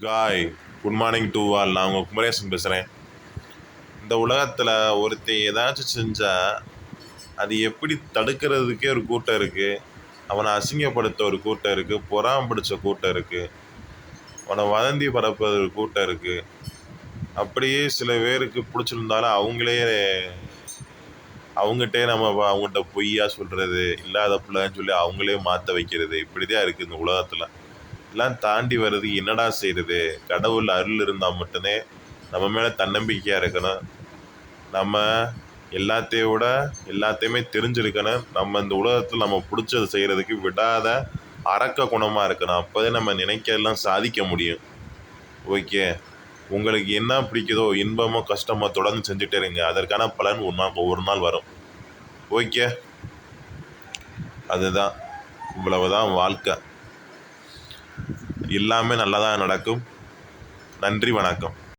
காய் good morning to all. நான் உங்கள் குமரேசன் பேசுகிறேன். இந்த உலகத்தில் ஒருத்தன் ஏதாச்சும் செஞ்சால் அது எப்படி தடுக்கிறதுக்கே ஒரு கூட்டம் இருக்குது. அவனை அசிங்கப்படுத்த ஒரு கூட்டம் இருக்குது. பொறாம பிடிச்ச கூட்டம் இருக்குது. அவனை வதந்தி பரப்புறது ஒரு கூட்டம் இருக்குது. அப்படியே சில பேருக்கு பிடிச்சிருந்தாலும் அவங்ககிட்டே நம்ம அவங்ககிட்ட பொய்யா சொல்கிறது, இல்லாத பிள்ளைன்னு சொல்லி அவங்களே மாற்ற வைக்கிறது. இப்படி தான் இருக்குது இந்த உலகத்தில். எல்லாம் தாண்டி வர்றது என்னடா செய்கிறது? கடவுள் அருள் இருந்தால் மட்டுமே நம்ம மேலே தன்னம்பிக்கையாக இருக்கணும். நம்ம எல்லாத்தையுமே தெரிஞ்சிருக்கணும். நம்ம இந்த உலகத்தில் நம்ம பிடிச்சது செய்கிறதுக்கு விடாத அரக்க குணமாக இருக்கணும். அப்போதே நம்ம நினைக்கிறதெல்லாம் சாதிக்க முடியும். ஓகே, உங்களுக்கு என்ன பிடிக்குதோ, இன்பமோ கஷ்டமோ தொடர்ந்து செஞ்சுட்டே இருங்க. அதற்கான பலன் ஒவ்வொரு நாள் வரும். ஓகே, அதுதான், இவ்வளவுதான் வாழ்க்கை. எல்லாமே நல்லதாக நடக்கும். நன்றி, வணக்கம்.